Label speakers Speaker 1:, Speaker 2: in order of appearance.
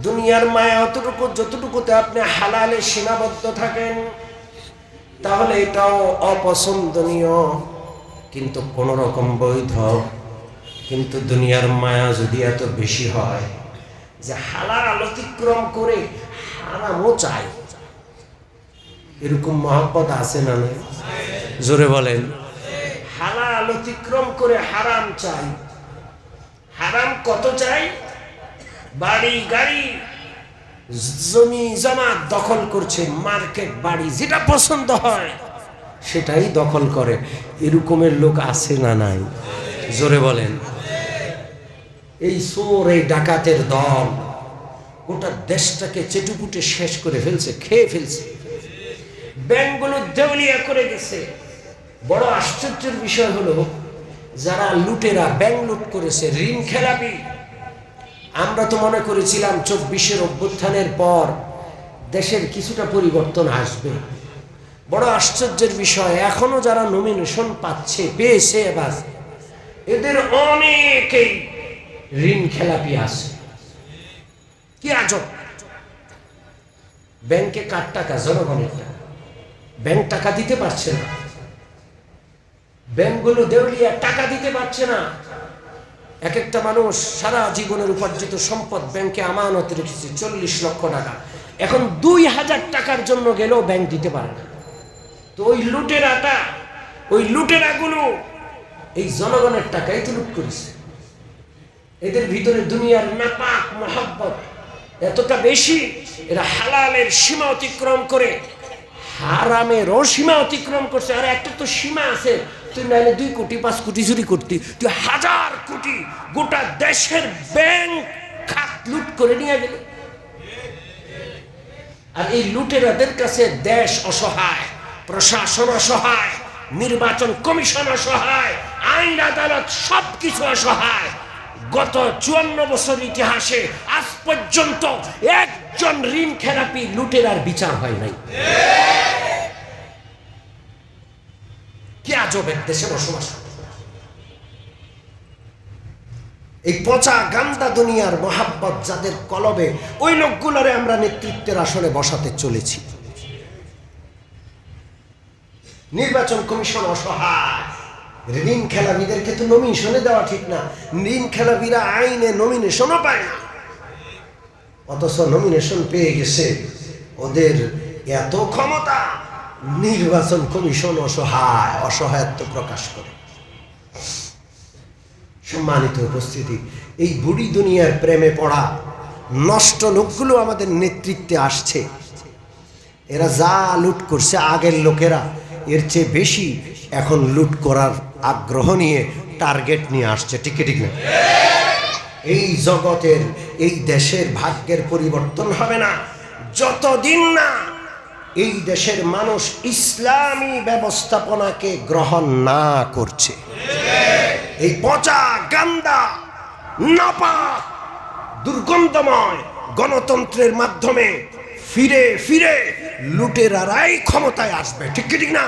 Speaker 1: দুনিয়ার মায়া অতটুকু যতটুকুতে আপনি হালালে সীমাবদ্ধ থাকেন তাহলে এটাও অপছন্দনীয়, কিন্তু কোন রকম বৈধ। কিন্তু দুনিয়ার মায়া যদি এত বেশি হয় যে হালাল অতিক্রম করে হারামও চাই, এরকম মহব্বত আছে না? জোরে বলেন। হালাল অতিক্রম করে হারাম চাই। হারাম কত চাই? বাড়ি গাড়ি জমি জমা দখল করছে, মার্কেট বাড়ি যেটা পছন্দ হয় সেটাই দখল করে। এরকমের লোক আছে না নাই? জোরে বলেন। এই চোর, এই ডাকাতের দল গোটা দেশটাকে চেটুপুটে শেষ করে ফেলছে, খেয়ে ফেলছে। ব্যাংকগুলো দেউলিয়া করে গেছে। বড় আশ্চর্যের বিষয় হলো, যারা লুটেরা ব্যাংক লুট করেছে, ঋণ খেলাপি। আমরা তো মনে করেছিলাম 24-এর অভ্যুত্থানের পর দেশের কিছুটা পরিবর্তন আসবে। বড় আশ্চর্যের বিষয়, এখনো যারা নমিনেশন পাচ্ছে, পেয়েছে, এবার এদের অনেকেই ঋণ খেলাপি আছে। কি আজব! ব্যাংকে কার টাকা? জনগণের টাকা। ব্যাংক টাকা দিতে পারছে না, ব্যাংকগুলো দেউলিয়া, টাকা দিতে পারছে না। এক একটা মানুষ সারা জীবনের উপার্জিত সম্পদ ব্যাংকে আমানত রেখেছে 40 লক্ষ টাকা, এখন 2000 টাকার জন্য গেলেও ব্যাংক দিতে পারে না। তো ওই লুটেরাগুলো এই জনগণের টাকাই তো লুট করেছে। এদের ভিতরে দুনিয়ার নাপাক মহব্বত এতটা বেশি, এরা হালালের সীমা অতিক্রম করে হারামেরও সীমা অতিক্রম করছে। আর একটা তো সীমা আছে, তুই নাইলে 2 কোটি 5 কোটি চুরি করতি, তুই 1000 কোটি গোটা দেশের ব্যাংক খাত লুট করে নিয়ে গেলি। আর এই লুটেরাদের কাছে দেশ অসহায়, প্রশাসন অসহায়, নির্বাচন কমিশন অসহায়, আইন আদালত সবকিছু অসহায়। গত 54 বছর ইতিহাসে আজ পর্যন্ত একজন ঋণ খেলাপি লুটেরার বিচার হয় নাই। কি আজবের দেশে বসবাস! এই পচা গান্দা দুনিয়ার মহাব্বত যাদের কলবে, ওই লোকগুলোরে আমরা নেতৃত্বের আসনে বসাতে চলেছি। নির্বাচন কমিশন অসহায়, ঋণ খেলাপিদেরকে তো নমিনেশনে দেওয়া ঠিক না। ঋণ খেলাপিরা আইনে নমিনেশনও পায় না, অথচ নমিনেশন পেয়ে গেছে। ওদের এত ক্ষমতা, নির্বাচন কমিশন অসহায়, অসহায়ত্ব প্রকাশ করে। সম্মানিত উপস্থিতি, এই বুড়ি দুনিয়ার প্রেমে পড়া নষ্ট লোকগুলো আমাদের নেতৃত্বে আসছে। এরা যা লুট করছে আগের লোকেরা, এর চেয়ে বেশি এখন লুট করার আগ্রহ নিয়ে টার্গেট নিয়ে আসছে। ঠিক ঠিক না? এই জগতের, এই দেশের ভাগ্যের পরিবর্তন হবে না যতদিন না এই দেশের মানুষ ইসলামী ব্যবস্থাপনাকে গ্রহণ না করছে। এই পচা গান্দা নাপাক দুর্গন্ধময় গণতন্ত্রের মাধ্যমে ফিরে ফিরে লুটেরারাই ক্ষমতায় আসবে। ঠিক ঠিক না?